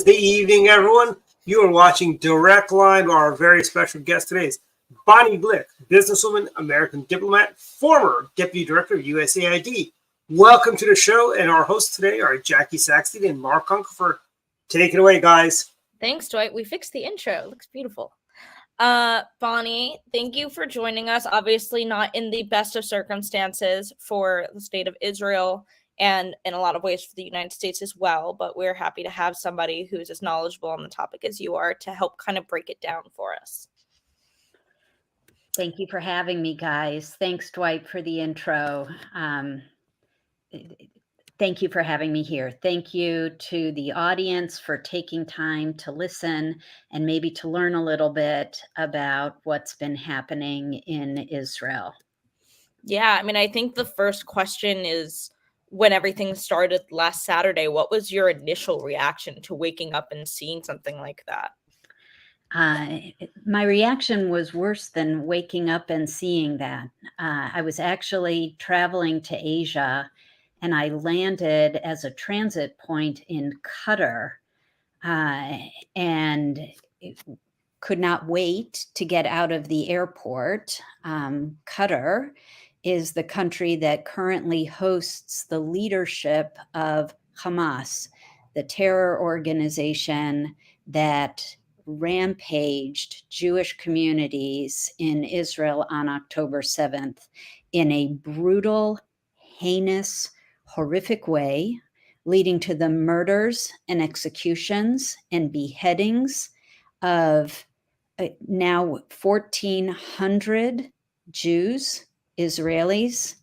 Good evening, everyone. You are watching Direct Line. Our very special guest today is Bonnie Glick, businesswoman, American diplomat, former deputy director of USAID. Welcome to the show, and our hosts today are Jackie Saxton and Mark Hunkerfer. Take it away, guys. Thanks, Dwight. We fixed the intro. It looks beautiful. Bonnie, thank you for joining us. Obviously not in the best of circumstances for the state of Israel and in a lot of ways for the United States as well, but we're happy to have somebody who's as knowledgeable on the topic as you are to help kind of break it down for us. Thank you for having me, guys. Thanks, Dwight, for the intro. Thank you for having me here. Thank you to the audience for taking time to listen and maybe to learn a little bit about what's been happening in Israel. Yeah, I mean, I think the first question is, when everything started last Saturday, what was your initial reaction to waking up and seeing something like that? My reaction was worse than waking up and seeing that. I was actually traveling to Asia, and I landed as a transit point in Qatar, and could not wait to get out of the airport. Qatar is the country that currently hosts the leadership of Hamas, the terror organization that rampaged Jewish communities in Israel on October 7th in a brutal, heinous, horrific way, leading to the murders and executions and beheadings of now 1,400 Jews, Israelis,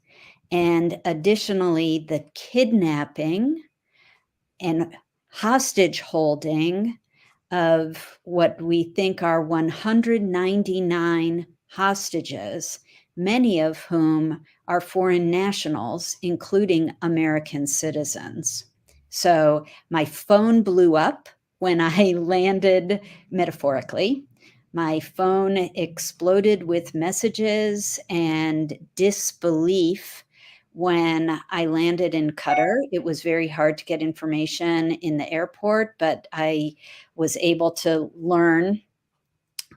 and additionally the kidnapping and hostage holding of what we think are 199 hostages, many of whom are foreign nationals, including American citizens. So my phone blew up when I landed, metaphorically. My phone exploded with messages and disbelief when I landed in Qatar. It was very hard to get information in the airport, but I was able to learn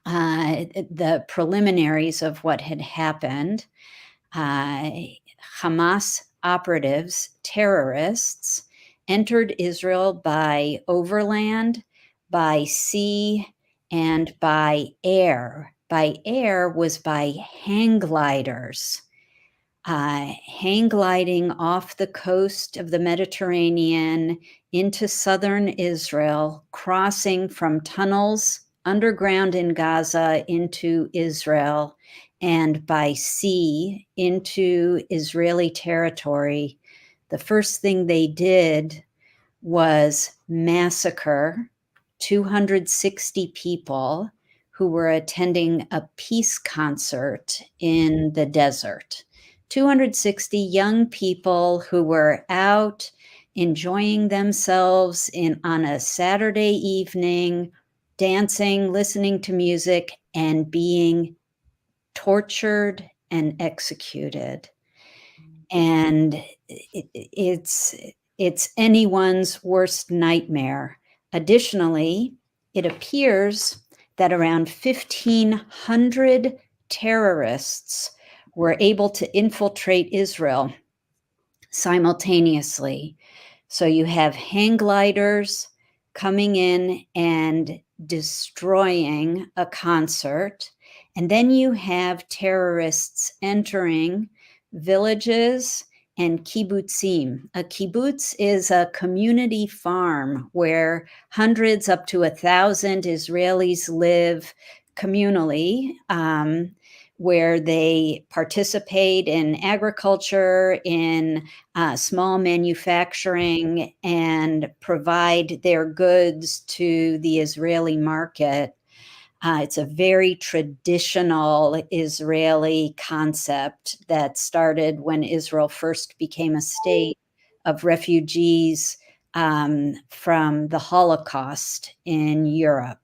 the preliminaries of what had happened. Hamas operatives, terrorists, entered Israel by overland, by sea, and by air. By air was by hang gliders. Hang gliding off the coast of the Mediterranean into southern Israel, crossing from tunnels underground in Gaza into Israel, and by sea into Israeli territory. The first thing they did was massacre 260 people who were attending a peace concert in the desert. 260 young people who were out enjoying themselves on a Saturday evening, dancing, listening to music, and being tortured and executed. And it's anyone's worst nightmare. Additionally, it appears that around 1,500 terrorists were able to infiltrate Israel simultaneously. So you have hang gliders coming in and destroying a concert, and then you have terrorists entering villages and kibbutzim. A kibbutz is a community farm where hundreds up to 1,000 Israelis live communally, where they participate in agriculture, in small manufacturing, and provide their goods to the Israeli market. It's a very traditional Israeli concept that started when Israel first became a state of refugees from the Holocaust in Europe.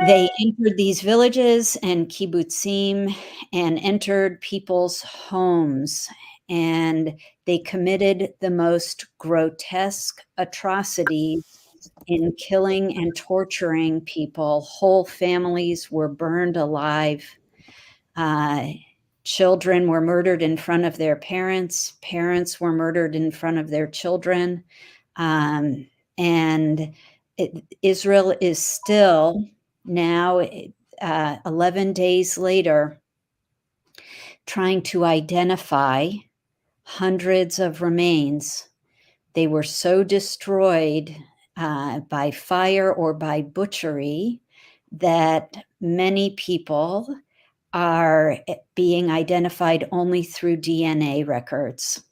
They entered these villages and kibbutzim and entered people's homes, and they committed the most grotesque atrocities in killing and torturing people. Whole families were burned alive. Children were murdered in front of their parents. Parents were murdered in front of their children. Israel is still now, 11 days later, trying to identify hundreds of remains. They were so destroyed by fire or by butchery that many people are being identified only through DNA records.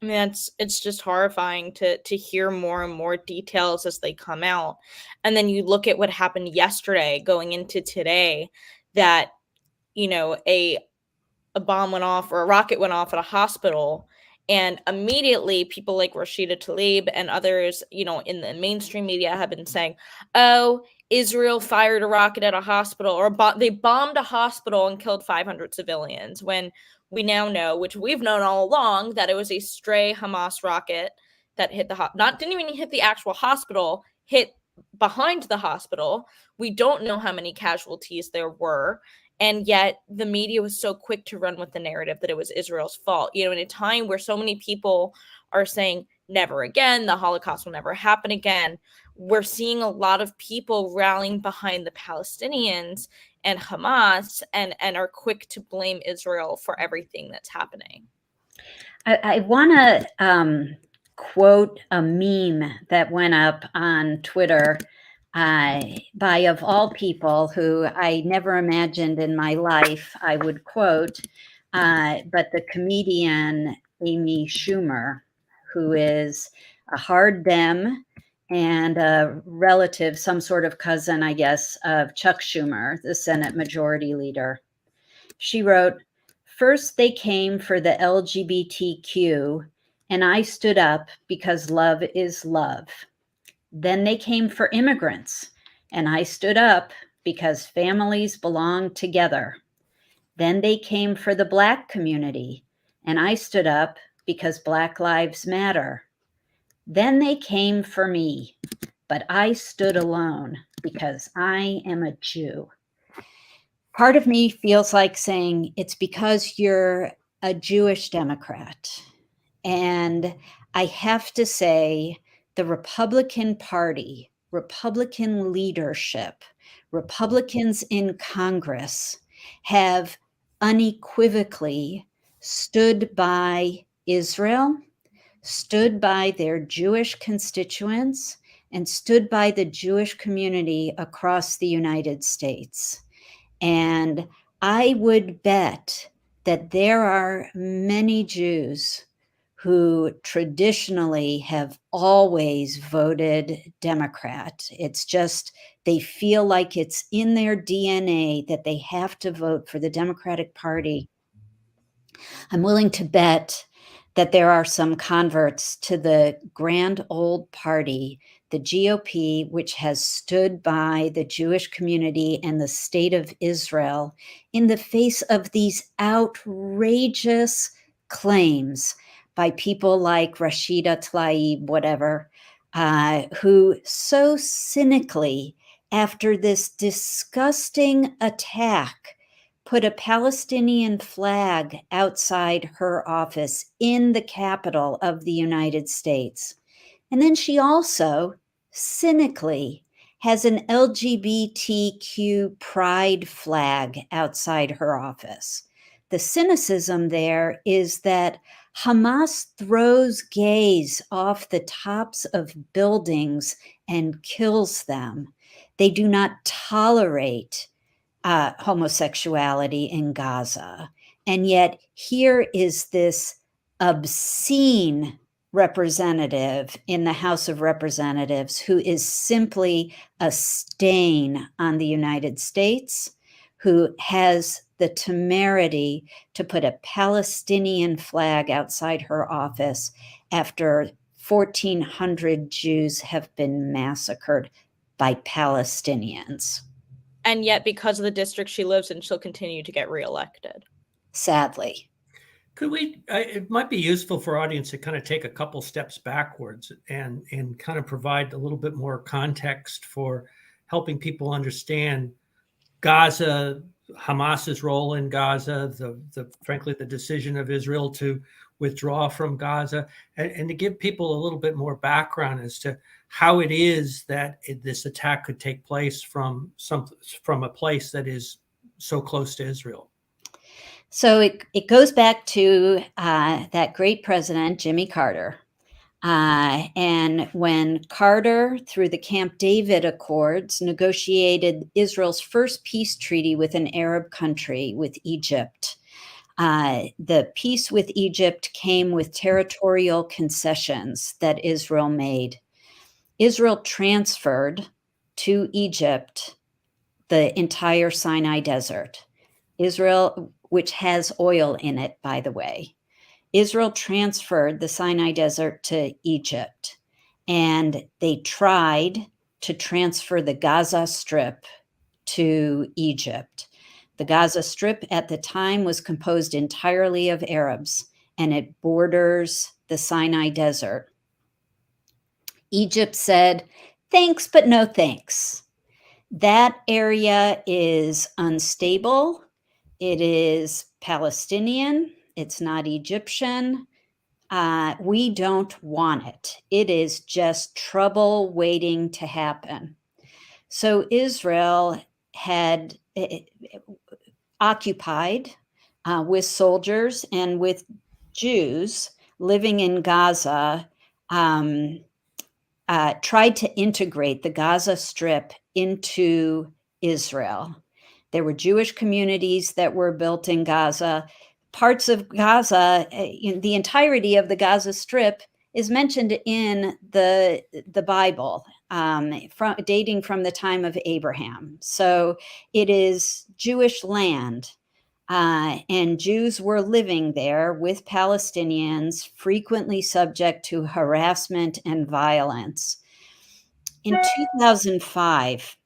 I mean, it's just horrifying to hear more and more details as they come out. And then you look at what happened yesterday going into today, that, you know, a bomb went off or a rocket went off at a hospital, and immediately people like Rashida Tlaib and others, you know, in the mainstream media have been saying, oh, Israel fired a rocket at a hospital, or they bombed a hospital and killed 500 civilians, when we now know, which we've known all along, that it was a stray Hamas rocket that hit didn't even hit the actual hospital, hit behind the hospital. We don't know how many casualties there were. And yet the media was so quick to run with the narrative that it was Israel's fault. You know, in a time where so many people are saying, never again, the Holocaust will never happen again, we're seeing a lot of people rallying behind the Palestinians and Hamas, and are quick to blame Israel for everything that's happening. I want to quote a meme that went up on Twitter by, of all people, who I never imagined in my life I would quote, but the comedian Amy Schumer, who is a hard Dem and a relative, some sort of cousin, I guess, of Chuck Schumer, the Senate Majority Leader. She wrote, "First they came for the LGBTQ, and I stood up because love is love. Then they came for immigrants, and I stood up because families belong together. Then they came for the Black community, and I stood up because Black lives matter. Then they came for me, but I stood alone because I am a Jew." Part of me feels like saying it's because you're a Jewish Democrat. And I have to say, the Republican Party, Republican leadership, Republicans in Congress have unequivocally stood by Israel, stood by their Jewish constituents, and stood by the Jewish community across the United States. And I would bet that there are many Jews who traditionally have always voted Democrat. It's just they feel like it's in their DNA that they have to vote for the Democratic Party. I'm willing to bet that there are some converts to the grand old party, the GOP, which has stood by the Jewish community and the state of Israel in the face of these outrageous claims by people like Rashida Tlaib, whatever, who so cynically, after this disgusting attack, put a Palestinian flag outside her office in the capital of the United States. And then she also cynically has an LGBTQ pride flag outside her office. The cynicism there is that Hamas throws gays off the tops of buildings and kills them. They do not tolerate homosexuality in Gaza. And yet here is this obscene representative in the House of Representatives who is simply a stain on the United States, who has the temerity to put a Palestinian flag outside her office after 1,400 Jews have been massacred by Palestinians. And yet, because of the district she lives in, she'll continue to get reelected. Sadly. Could we, it might be useful for audience to kind of take a couple steps backwards and kind of provide a little bit more context for helping people understand Gaza, Hamas's role in Gaza, frankly, the decision of Israel to withdraw from Gaza, and to give people a little bit more background as to how it is that this attack could take place from a place that is so close to Israel. So it goes back to that great president, Jimmy Carter. And when Carter, through the Camp David Accords, negotiated Israel's first peace treaty with an Arab country, with Egypt, the peace with Egypt came with territorial concessions that Israel made. Israel transferred to Egypt the entire Sinai Desert. Israel, which has oil in it, by the way. Israel transferred the Sinai Desert to Egypt, and they tried to transfer the Gaza Strip to Egypt. The Gaza Strip at the time was composed entirely of Arabs, and it borders the Sinai Desert. Egypt said, thanks, but no thanks. That area is unstable. It is Palestinian. It's not Egyptian. We don't want it. It is just trouble waiting to happen. So Israel had occupied with soldiers and with Jews living in Gaza, tried to integrate the Gaza Strip into Israel. There were Jewish communities that were built in Gaza. Parts of Gaza, the entirety of the Gaza Strip is mentioned in the Bible, dating from the time of Abraham. So it is Jewish land, and Jews were living there with Palestinians, frequently subject to harassment and violence. In 2005,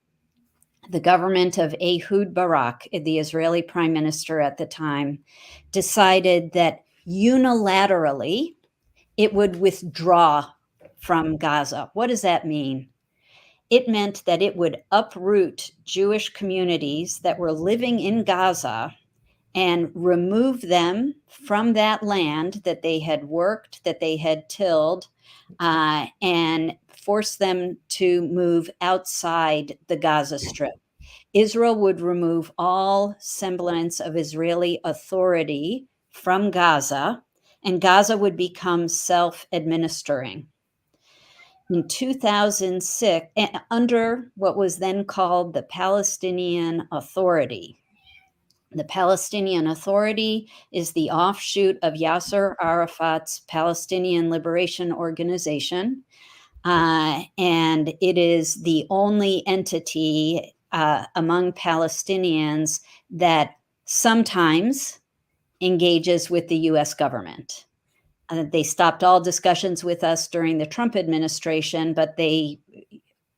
the government of Ehud Barak, the Israeli prime minister at the time, decided that unilaterally it would withdraw from Gaza. What does that mean? It meant that it would uproot Jewish communities that were living in Gaza and remove them from that land that they had worked, that they had tilled, and force them to move outside the Gaza Strip. Israel would remove all semblance of Israeli authority from Gaza, and Gaza would become self-administering. In 2006, under what was then called the Palestinian Authority. The Palestinian Authority is the offshoot of Yasser Arafat's Palestinian Liberation Organization, and it is the only entity among Palestinians that sometimes engages with the U.S. government. They stopped all discussions with us during the Trump administration, but they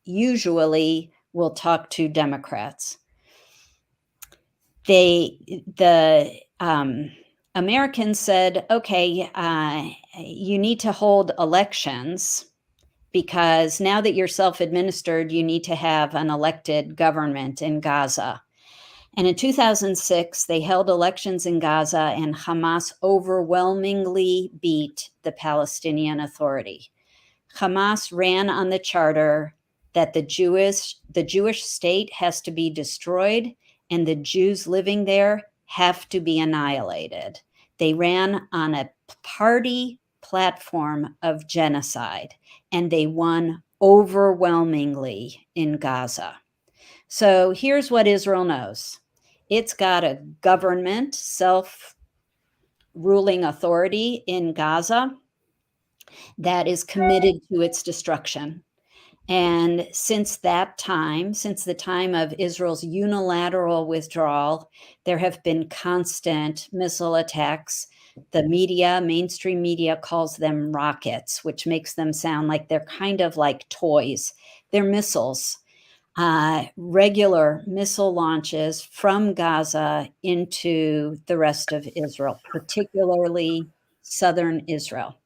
usually will talk to Democrats. The Americans said, okay, you need to hold elections because now that you're self-administered, you need to have an elected government in Gaza. And in 2006, they held elections in Gaza, and Hamas overwhelmingly beat the Palestinian Authority. Hamas ran on the charter that the Jewish state has to be destroyed and the Jews living there have to be annihilated. They ran on a party platform of genocide, and they won overwhelmingly in Gaza. So here's what Israel knows. It's got a government, self-ruling authority in Gaza that is committed to its destruction. And since that time, since the time of Israel's unilateral withdrawal, there have been constant missile attacks. The media, mainstream media, calls them rockets, which makes them sound like they're kind of like toys. They're missiles. regular missile launches from Gaza into the rest of Israel, particularly southern Israel.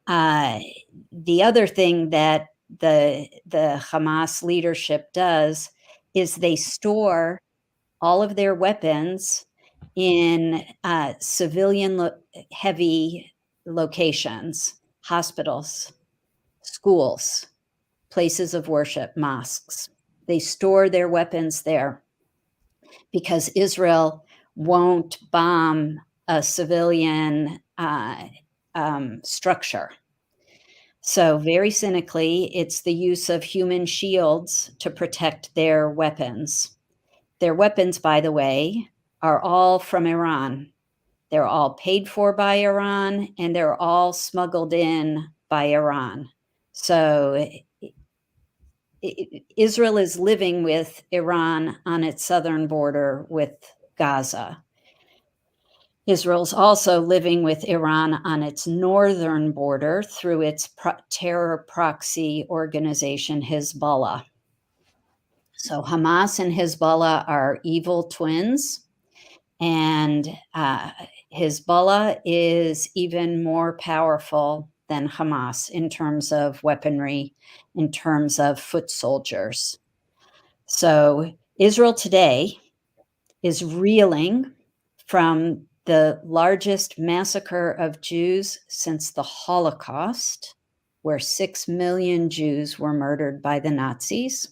The other thing that the Hamas leadership does is they store all of their weapons in civilian heavy locations, hospitals, schools, places of worship, mosques. They store their weapons there because Israel won't bomb a civilian structure. So very cynically, it's the use of human shields to protect their weapons. Their weapons, by the way, are all from Iran. They're all paid for by Iran, and they're all smuggled in by Iran. So Israel is living with Iran on its southern border with Gaza. Israel's also living with Iran on its northern border through its terror proxy organization, Hezbollah. So Hamas and Hezbollah are evil twins, and Hezbollah is even more powerful than Hamas in terms of weaponry, in terms of foot soldiers. So Israel today is reeling from the largest massacre of Jews since the Holocaust, where 6 million Jews were murdered by the Nazis.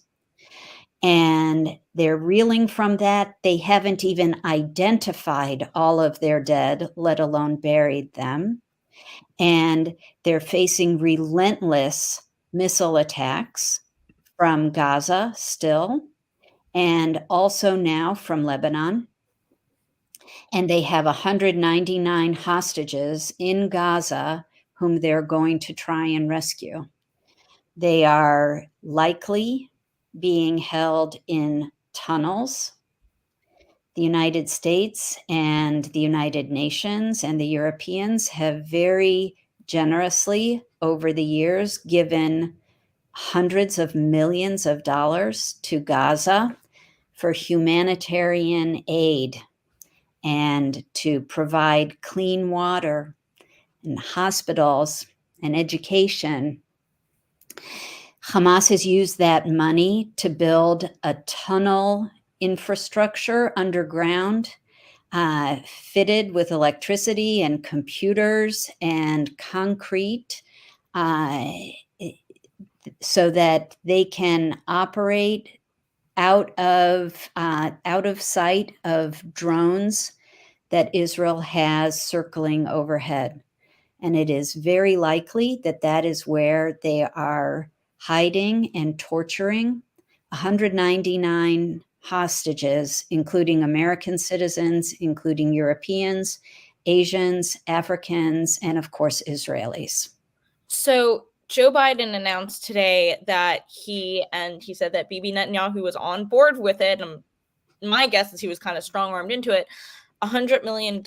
And they're reeling from that. They haven't even identified all of their dead, let alone buried them. And they're facing relentless missile attacks from Gaza still, and also now from Lebanon. And they have 199 hostages in Gaza whom they're going to try and rescue. They are likely being held in tunnels. The United States and the United Nations and the Europeans have very generously over the years given hundreds of millions of dollars to Gaza for humanitarian aid and to provide clean water and hospitals and education. Hamas has used that money to build a tunnel infrastructure underground, fitted with electricity and computers and concrete, so that they can operate out of sight of drones that Israel has circling overhead. And it is very likely that that is where they are hiding and torturing 199 hostages, including American citizens, including Europeans, Asians, Africans, and of course, Israelis. So Joe Biden announced today that he said that Bibi Netanyahu was on board with it. And my guess is he was kind of strong-armed into it. $100 million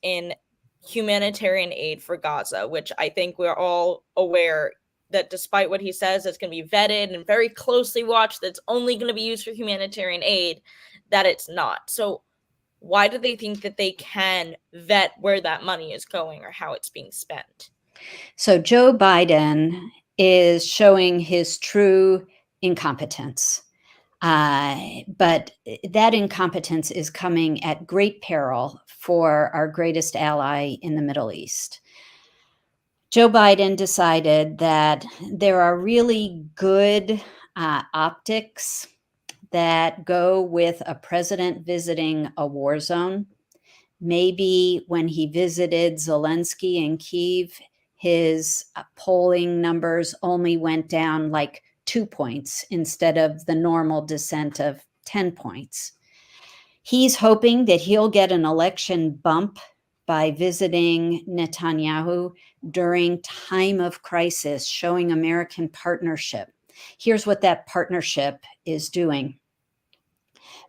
in humanitarian aid for Gaza, which I think we're all aware that despite what he says, it's going to be vetted and very closely watched, that's only going to be used for humanitarian aid, that it's not. So why do they think that they can vet where that money is going or how it's being spent? So Joe Biden is showing his true incompetence. But that incompetence is coming at great peril for our greatest ally in the Middle East. Joe Biden decided that there are really good optics that go with a president visiting a war zone. Maybe when he visited Zelensky in Kyiv, his polling numbers only went down like 2 points instead of the normal descent of 10 points. He's hoping that he'll get an election bump by visiting Netanyahu during time of crisis, showing American partnership. Here's what that partnership is doing.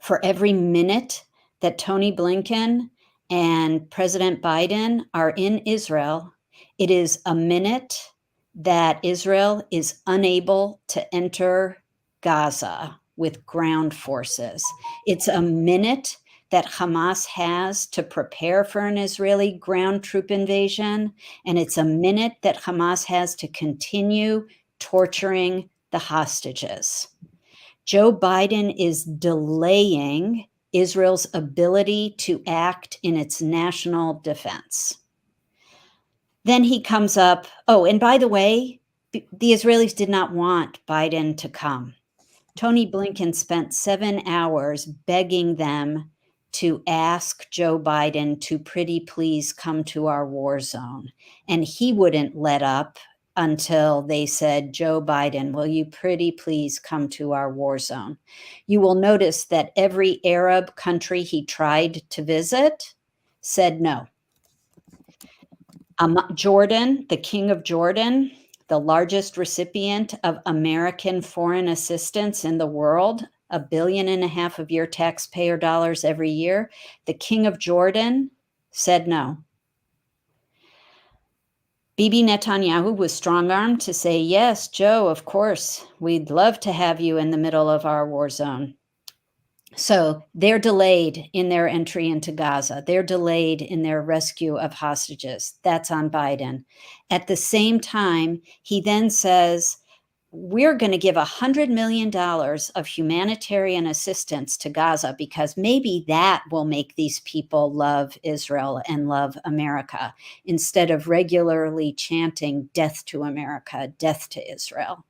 For every minute that Tony Blinken and President Biden are in Israel, it is a minute that Israel is unable to enter Gaza with ground forces. It's a minute that Hamas has to prepare for an Israeli ground troop invasion, and it's a minute that Hamas has to continue torturing the hostages. Joe Biden is delaying Israel's ability to act in its national defense. Then he comes up, oh, and by the way, the Israelis did not want Biden to come. Tony Blinken spent 7 hours begging them to ask Joe Biden to pretty please come to our war zone. And he wouldn't let up until they said, Joe Biden, will you pretty please come to our war zone? You will notice that every Arab country he tried to visit said no. Jordan, the king of Jordan, the largest recipient of American foreign assistance in the world, $1.5 billion of your taxpayer dollars every year. The king of Jordan said no. Bibi Netanyahu was strong-armed to say, yes, Joe, of course, we'd love to have you in the middle of our war zone. So they're delayed in their entry into Gaza. They're delayed in their rescue of hostages. That's on Biden. At the same time, he then says, we're going to give $100 million of humanitarian assistance to Gaza because maybe that will make these people love Israel and love America instead of regularly chanting death to America, death to Israel.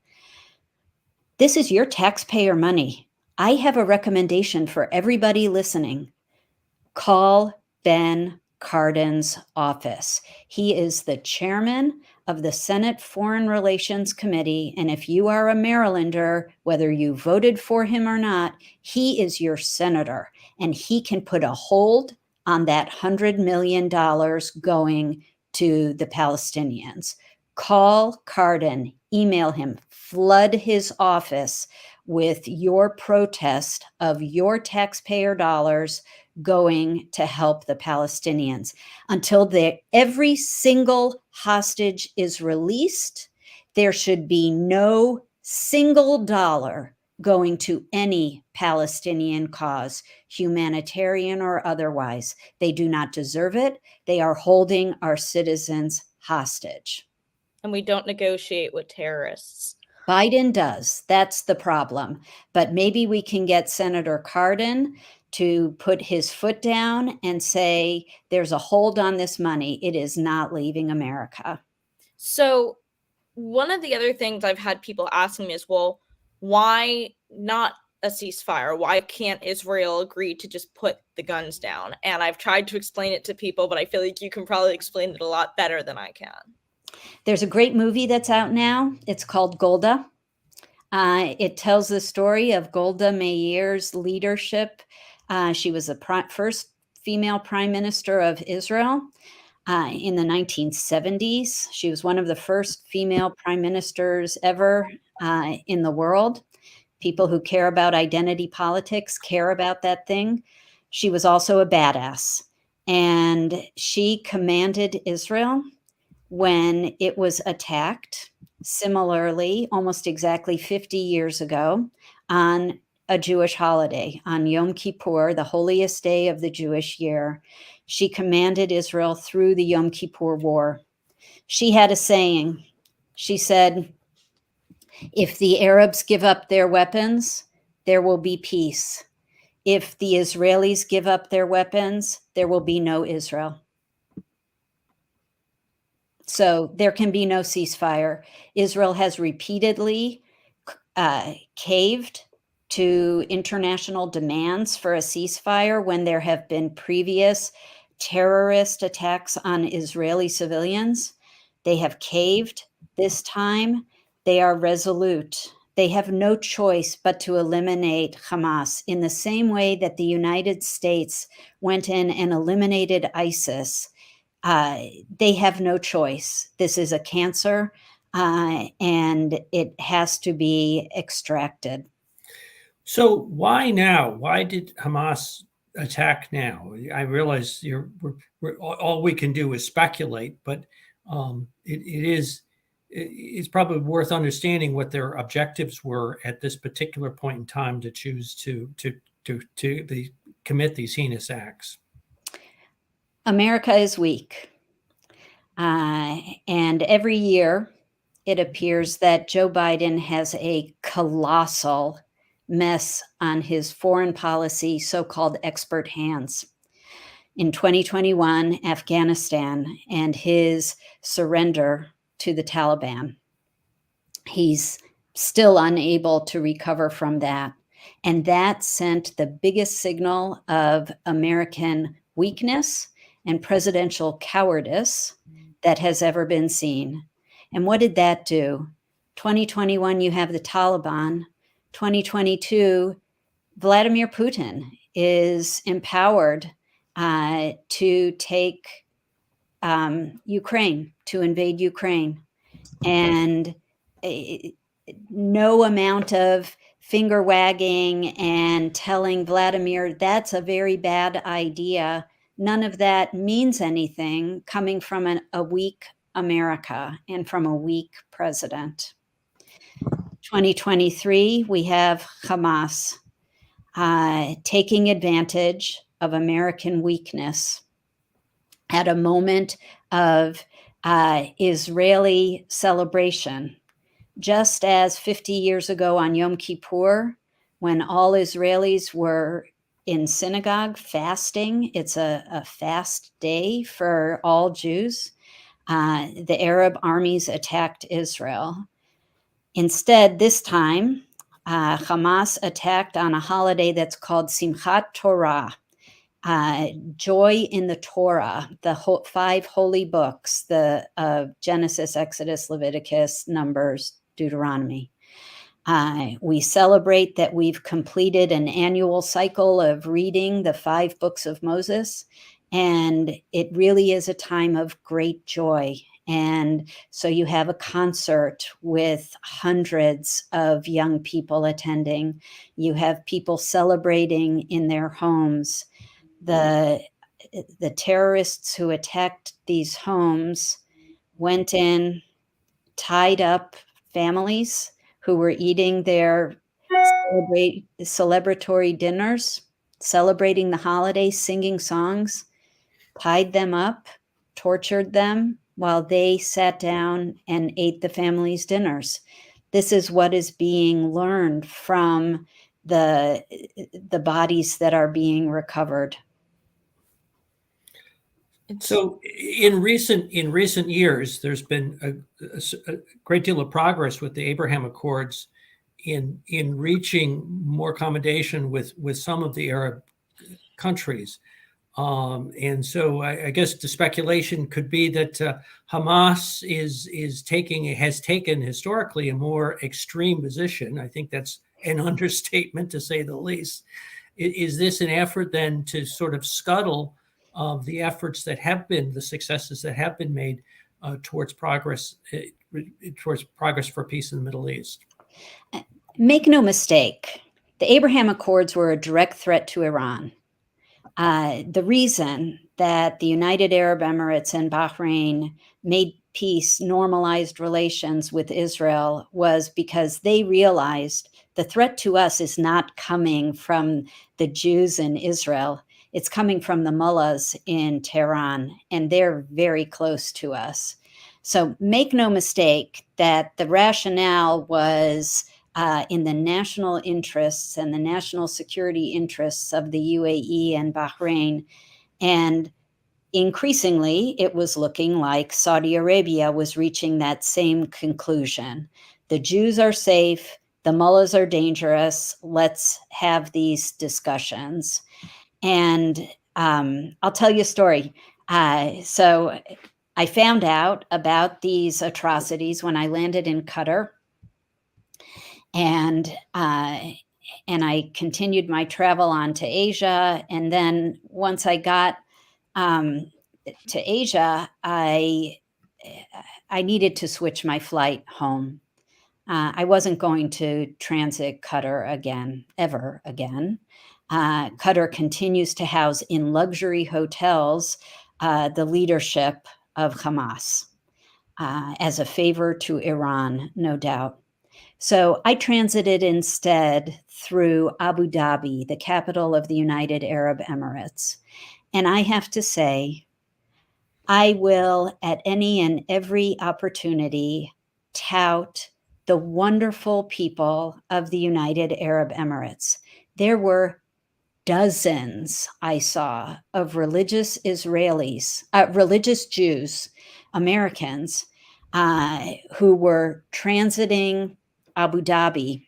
This is your taxpayer money. I have a recommendation for everybody listening. Call Ben Cardin's office. He is the chairman of the Senate Foreign Relations Committee. And if you are a Marylander, whether you voted for him or not, he is your senator. And he can put a hold on that $100 million going to the Palestinians. Call Cardin, email him, flood his office with your protest of your taxpayer dollars going to help the Palestinians. Until every single hostage is released, there should be no single dollar going to any Palestinian cause, humanitarian or otherwise. They do not deserve it. They are holding our citizens hostage. And we don't negotiate with terrorists. Biden does. That's the problem. But maybe we can get Senator Cardin to put his foot down and say, there's a hold on this money. It is not leaving America. So one of the other things I've had people asking me is, well, why not a ceasefire? Why can't Israel agree to just put the guns down? And I've tried to explain it to people, but I feel like you can probably explain it a lot better than I can. There's a great movie that's out now. It's called Golda. It tells the story of Golda Meir's leadership. She was the first female prime minister of Israel in the 1970s. She was one of the first female prime ministers ever in the world. People who care about identity politics care about that thing. She was also a badass. And she commanded Israel when it was attacked, similarly, almost exactly 50 years ago, on a Jewish holiday, on Yom Kippur, the holiest day of the Jewish year. She commanded Israel through the Yom Kippur War. She had a saying. She said, if the Arabs give up their weapons, there will be peace. If the Israelis give up their weapons, there will be no Israel. So there can be no ceasefire. Israel has repeatedly caved to international demands for a ceasefire when there have been previous terrorist attacks on Israeli civilians. They have caved. This time, they are resolute. They have no choice but to eliminate Hamas in the same way that the United States went in and eliminated ISIS. They have no choice. This is a cancer, and it has to be extracted. So why now? Why did Hamas attack now? I realize all we can do is speculate, but it is it's probably worth understanding what their objectives were at this particular point in time to choose to commit these heinous acts. America is weak. And every year it appears that Joe Biden has a colossal mess on his foreign policy, so-called expert hands. In 2021, Afghanistan and his surrender to the Taliban. He's still unable to recover from that. And that sent the biggest signal of American weakness and presidential cowardice that has ever been seen. And what did that do? 2021, you have the Taliban. 2022, Vladimir Putin is empowered to take Ukraine, to invade Ukraine. And no amount of finger wagging and telling Vladimir that's a very bad idea, none of that means anything coming from a weak America and from a weak president. 2023, we have Hamas taking advantage of American weakness at a moment of Israeli celebration. Just as 50 years ago on Yom Kippur, when all Israelis were in synagogue fasting, it's a fast day for all Jews, the Arab armies attacked Israel. Instead, this time, Hamas attacked on a holiday that's called Simchat Torah, joy in the Torah, the 5 holy books, the Genesis, Exodus, Leviticus, Numbers, Deuteronomy. We celebrate that we've completed an annual cycle of reading the 5 books of Moses, and it really is a time of great joy. And so you have a concert with hundreds of young people attending. You have people celebrating in their homes. The terrorists who attacked these homes went in, tied up families who were eating their celebratory dinners, celebrating the holidays, singing songs, tied them up, tortured them while they sat down and ate the family's dinners. This is what is being learned from the bodies that are being recovered. So in recent years, there's been a great deal of progress with the Abraham Accords in reaching more accommodation with some of the Arab countries. And so I guess the speculation could be that Hamas has taken historically a more extreme position. I think that's an understatement to say the least. Is this an effort then to sort of scuttle the efforts that have been, the successes that have been made towards progress for peace in the Middle East? Make no mistake, the Abraham Accords were a direct threat to Iran. The reason that the United Arab Emirates and Bahrain made peace, normalized relations with Israel, was because they realized the threat to us is not coming from the Jews in Israel. It's coming from the mullahs in Tehran, and they're very close to us. So make no mistake that the rationale was in the national interests and the national security interests of the UAE and Bahrain. And increasingly, it was looking like Saudi Arabia was reaching that same conclusion. The Jews are safe, the mullahs are dangerous, let's have these discussions. And I'll tell you a story. So I found out about these atrocities when I landed in Qatar. And I continued my travel on to Asia. And then once I got to Asia, I needed to switch my flight home. I wasn't going to transit Qatar again, ever again. Qatar continues to house in luxury hotels the leadership of Hamas. as a favor to Iran, no doubt. So I transited instead through Abu Dhabi, the capital of the United Arab Emirates. And I have to say, I will, at any and every opportunity, tout the wonderful people of the United Arab Emirates. There were dozens I saw of religious Israelis, religious Jews, Americans, who were transiting Abu Dhabi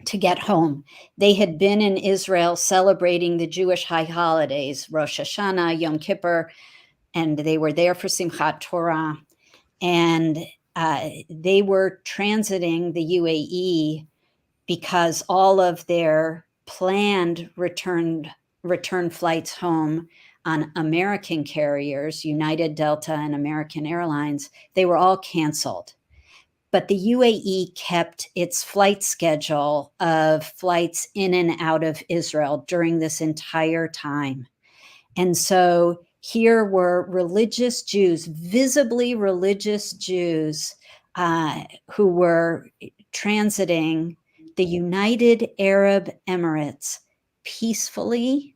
to get home. They had been in Israel celebrating the Jewish high holidays, Rosh Hashanah, Yom Kippur, and they were there for Simchat Torah. And they were transiting the UAE because all of their planned return flights home on American carriers, United, Delta, and American Airlines, they were all canceled. But the UAE kept its flight schedule of flights in and out of Israel during this entire time. And so here were religious Jews, visibly religious Jews, who were transiting the United Arab Emirates peacefully,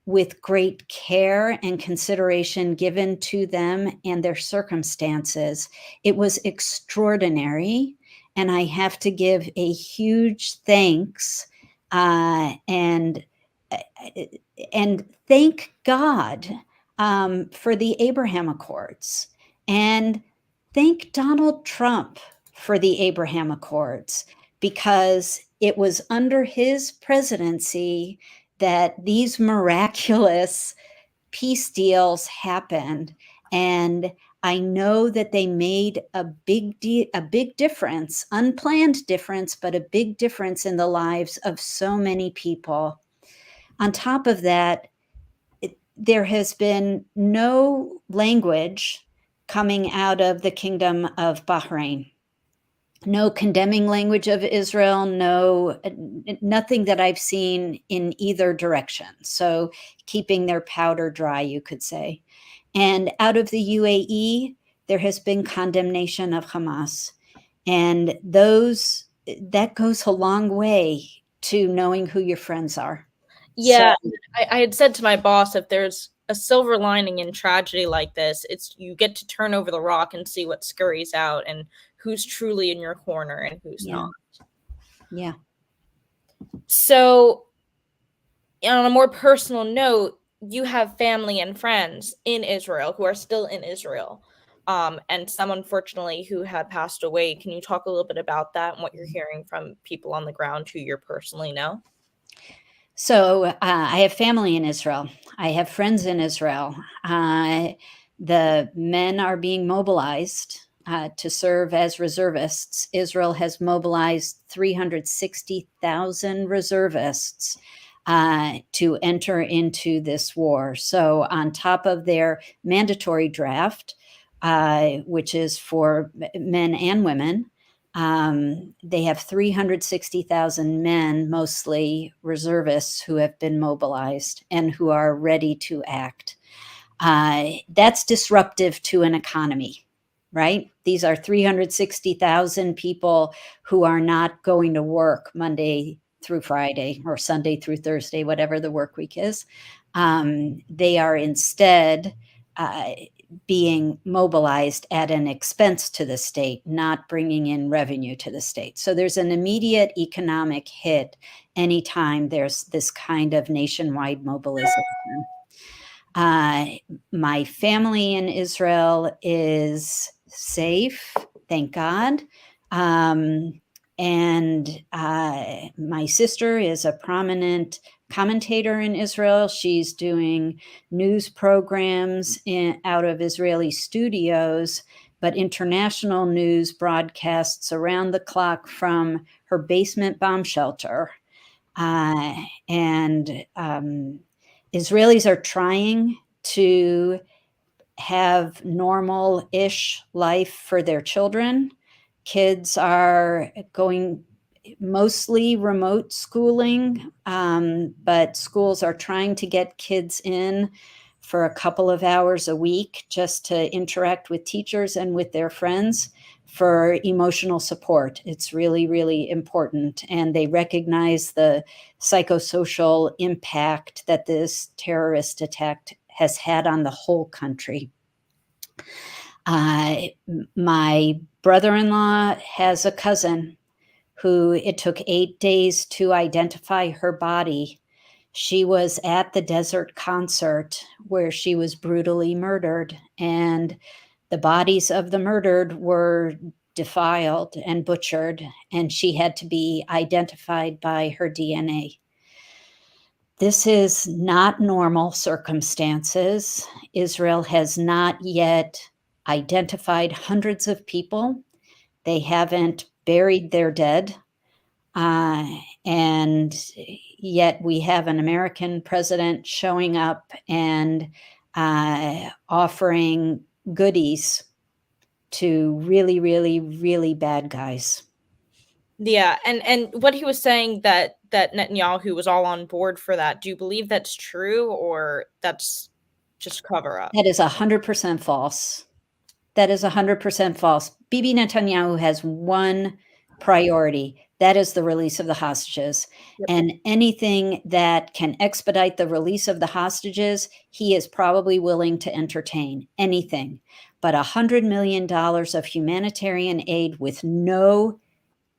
with great care and consideration given to them and their circumstances. It was extraordinary, and I have to give a huge thanks and thank God for the Abraham Accords, and thank Donald Trump for the Abraham Accords, because it was under his presidency that these miraculous peace deals happened. And I know that they made a big difference, unplanned difference, but a big difference in the lives of so many people. On top of that, there has been no language coming out of the Kingdom of Bahrain. No condemning language of Israel, nothing that I've seen in either direction. So keeping their powder dry, you could say. And out of the UAE, there has been condemnation of Hamas. And that goes a long way to knowing who your friends are. Yeah, so, I had said to my boss, if there's a silver lining in tragedy like this, it's you get to turn over the rock and see what scurries out and who's truly in your corner and who's not. Yeah. So on a more personal note, you have family and friends in Israel who are still in Israel, and some, unfortunately, who have passed away. Can you talk a little bit about that and what you're hearing from people on the ground who you personally know? So I have family in Israel. I have friends in Israel. The men are being mobilized to serve as reservists. Israel has mobilized 360,000 reservists to enter into this war. So on top of their mandatory draft, which is for men and women, they have 360,000 men, mostly reservists, who have been mobilized and who are ready to act. That's disruptive to an economy, right? These are 360,000 people who are not going to work Monday through Friday or Sunday through Thursday, whatever the work week is. They are instead being mobilized at an expense to the state, not bringing in revenue to the state. So there's an immediate economic hit anytime there's this kind of nationwide mobilization. My family in Israel is safe, thank God. And my sister is a prominent commentator in Israel. She's doing news programs out of Israeli studios, but international news broadcasts around the clock from her basement bomb shelter. And Israelis are trying to have normal-ish life for their children. Kids are going mostly remote schooling, but schools are trying to get kids in for a couple of hours a week just to interact with teachers and with their friends for emotional support. It's really, really important. And they recognize the psychosocial impact that this terrorist attack has had on the whole country. My brother-in-law has a cousin who it took 8 days to identify her body. She was at the desert concert where she was brutally murdered, and the bodies of the murdered were defiled and butchered, and she had to be identified by her DNA. This is not normal circumstances. Israel has not yet identified hundreds of people. They haven't buried their dead. And yet we have an American president showing up and offering goodies to really, really, really bad guys. Yeah, and what he was saying that Netanyahu was all on board for that. Do you believe that's true, or that's just cover up? That is 100% false. That is 100% false. Bibi Netanyahu has one priority. That is the release of the hostages. Yep. And anything that can expedite the release of the hostages, he is probably willing to entertain. Anything. But $100 million of humanitarian aid with no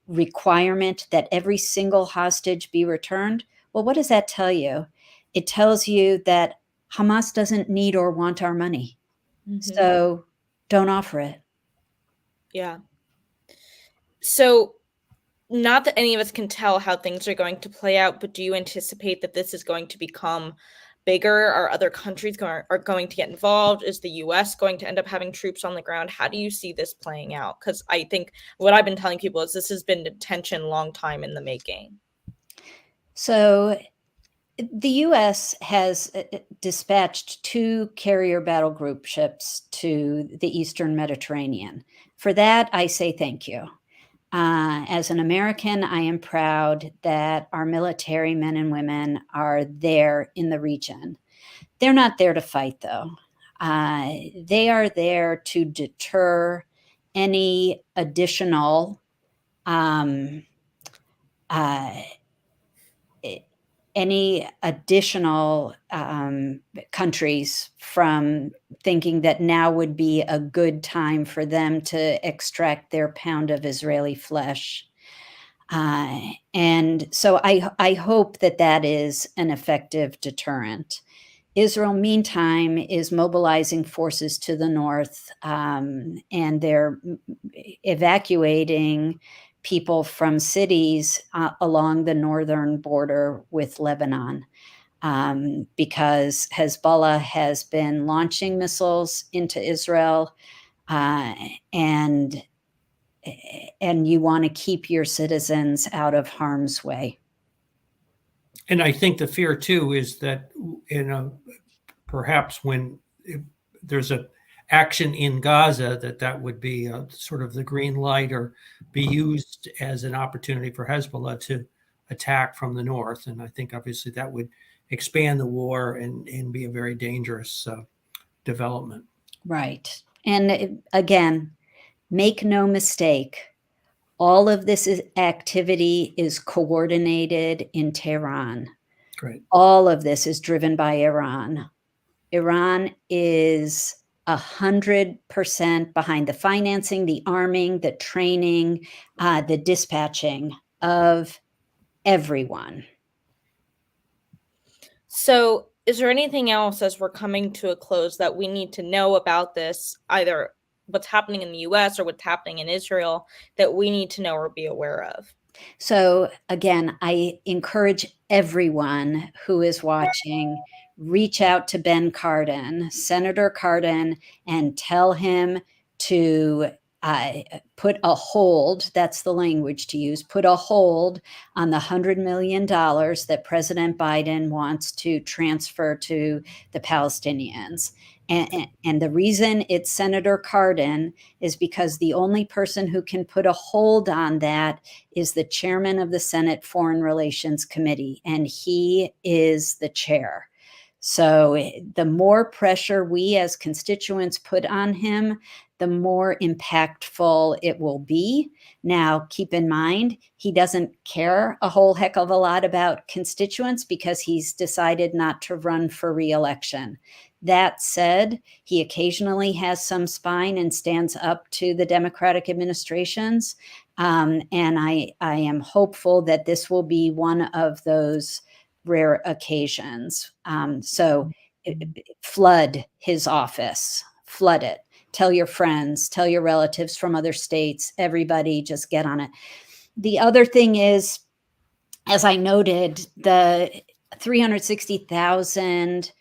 requirement that every single hostage be returned, well, what does that tell you? It tells you that Hamas doesn't need or want our money. Mm-hmm. So don't offer it. Yeah. So not that any of us can tell how things are going to play out, but do you anticipate that this is going to become bigger? Are other countries are going to get involved? Is the US going to end up having troops on the ground? How do you see this playing out? Because I think what I've been telling people is this has been tension a long time in the making. So the U.S. has dispatched 2 carrier battle group ships to the Eastern Mediterranean. For that, I say thank you. As an American, I am proud that our military men and women are there in the region. They're not there to fight, though. They are there to deter any additional countries from thinking that now would be a good time for them to extract their pound of Israeli flesh. And so I hope that that is an effective deterrent. Israel, meantime, is mobilizing forces to the north, and they're evacuating people from cities along the northern border with Lebanon, because Hezbollah has been launching missiles into Israel, and you want to keep your citizens out of harm's way. And I think the fear too is that perhaps when there's a action in Gaza, that would be sort of the green light, or be used as an opportunity for Hezbollah to attack from the north. And I think obviously that would expand the war and be a very dangerous development. Right. And again, make no mistake, all of this activity is coordinated in Tehran. Great. All of this is driven by Iran. Iran is 100% behind the financing, the arming, the training, the dispatching of everyone. So is there anything else as we're coming to a close that we need to know about this, either what's happening in the US or what's happening in Israel, that we need to know or be aware of? So again, I encourage everyone who is watching, reach out to Ben Cardin, Senator Cardin, and tell him to put a hold, that's the language to use, put a hold on the $100 million that President Biden wants to transfer to the Palestinians. And the reason it's Senator Cardin is because the only person who can put a hold on that is the chairman of the Senate Foreign Relations Committee, and he is the chair. So the more pressure we as constituents put on him, the more impactful it will be. Now, keep in mind, he doesn't care a whole heck of a lot about constituents because he's decided not to run for re-election. That said, he occasionally has some spine and stands up to the Democratic administrations. And I am hopeful that this will be one of those rare occasions. Flood his office, flood it. Tell your friends, tell your relatives from other states, everybody just get on it. The other thing is, as I noted, the 360,000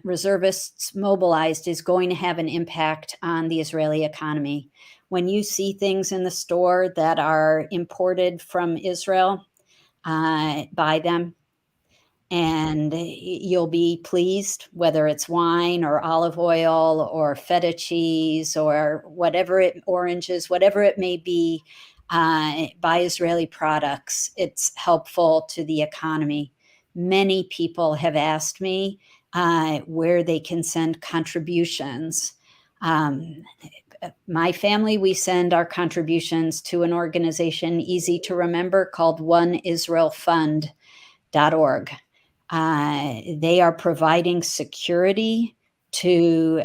reservists mobilized is going to have an impact on the Israeli economy. When you see things in the store that are imported from Israel, buy them. And you'll be pleased, whether it's wine or olive oil or feta cheese or oranges, whatever it may be, buy Israeli products. It's helpful to the economy. Many people have asked me where they can send contributions. My family, we send our contributions to an organization easy to remember called oneisraelfund.org. They are providing security to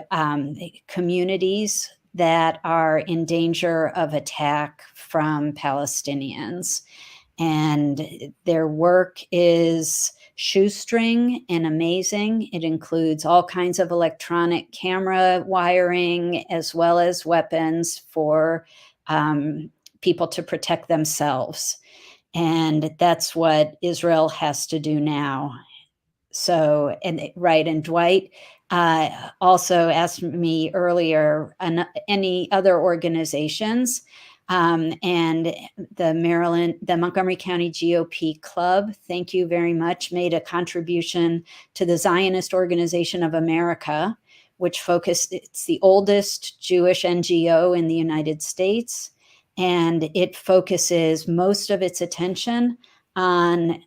communities that are in danger of attack from Palestinians. And their work is shoestring and amazing. It includes all kinds of electronic camera wiring, as well as weapons for people to protect themselves. And that's what Israel has to do now. So, and Dwight also asked me earlier, any other organizations, and the Montgomery County GOP Club, thank you very much, made a contribution to the Zionist Organization of America, which it's the oldest Jewish NGO in the United States, and it focuses most of its attention on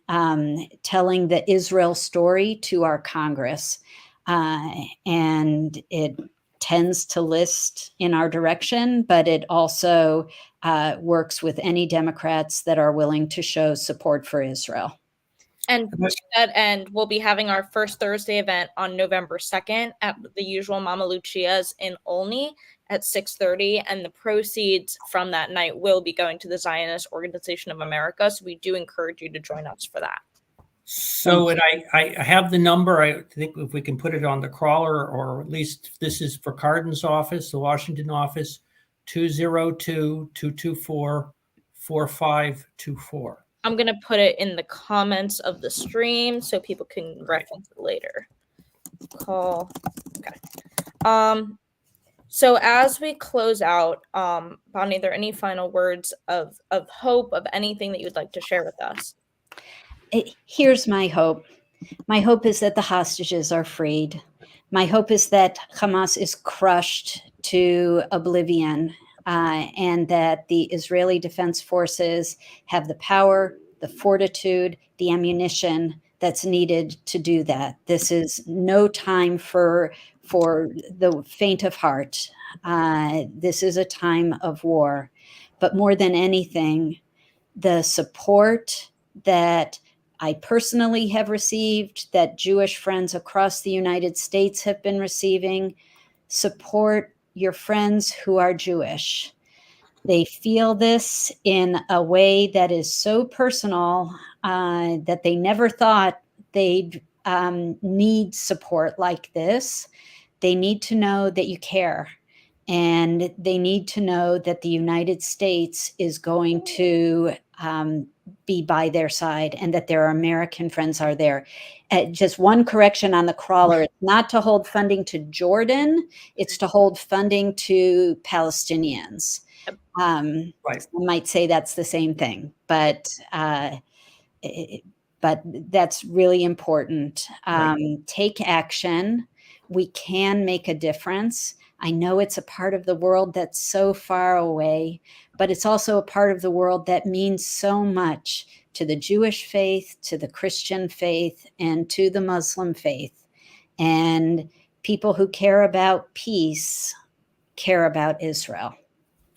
telling the Israel story to our Congress. And it tends to list in our direction, but it also works with any Democrats that are willing to show support for Israel. And to that end, we'll be having our first Thursday event on November 2nd at the usual Mama Lucia's in Olney at 6:30, and the proceeds from that night will be going to the Zionist Organization of America. So we do encourage you to join us for that. So, and I have the number. I think if we can put it on the crawler, or at least this is for Cardin's office, the Washington office, 202-224-4524. I'm going to put it in the comments of the stream so people can reference it later. Call. Okay. So as we close out, Bonnie, are there any final words of hope, of anything that you'd like to share with us? Here's my hope. My hope is that the hostages are freed. My hope is that Hamas is crushed to oblivion, and that the Israeli Defense Forces have the power, the fortitude, the ammunition that's needed to do that. This is no time for the faint of heart. This is a time of war. But more than anything, the support that I personally have received, that Jewish friends across the United States have been receiving, support your friends who are Jewish. They feel this in a way that is so personal that they never thought they'd need support like this. They need to know that you care. And they need to know that the United States is going to be by their side, and that their American friends are there. Just one correction on the crawler: it's not to hold funding to Jordan, it's to hold funding to Palestinians. Right. I might say that's the same thing, but that's really important. Right. Take action. We can make a difference. I know it's a part of the world that's so far away, but it's also a part of the world that means so much to the Jewish faith, to the Christian faith, and to the Muslim faith. And people who care about peace care about Israel.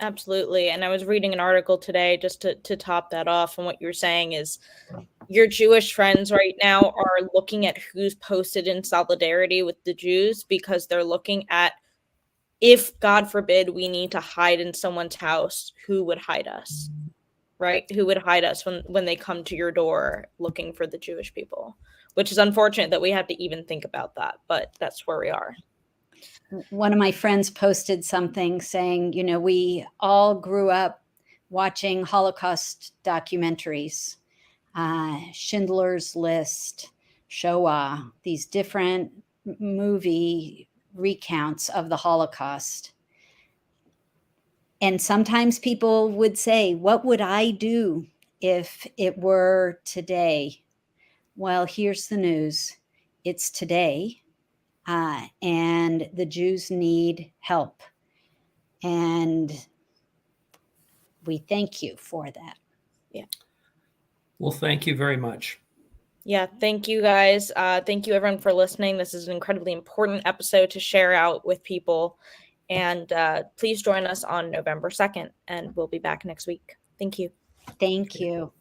Absolutely. And I was reading an article today just to top that off. And what you're saying is your Jewish friends right now are looking at who's posted in solidarity with the Jews because they're looking at, if God forbid we need to hide in someone's house, who would hide us, right? Who would hide us when they come to your door looking for the Jewish people, which is unfortunate that we have to even think about that, but that's where we are. One of my friends posted something saying, you know, we all grew up watching Holocaust documentaries, Schindler's List, Shoah, these different movie recounts of the Holocaust. And sometimes people would say, what would I do if it were today? Well, here's the news. It's today. And the Jews need help. And we thank you for that. Yeah. Well, thank you very much. Yeah, thank you guys. Thank you everyone for listening. This is an incredibly important episode to share out with people. And please join us on November 2nd, and we'll be back next week. Thank you. Thank you.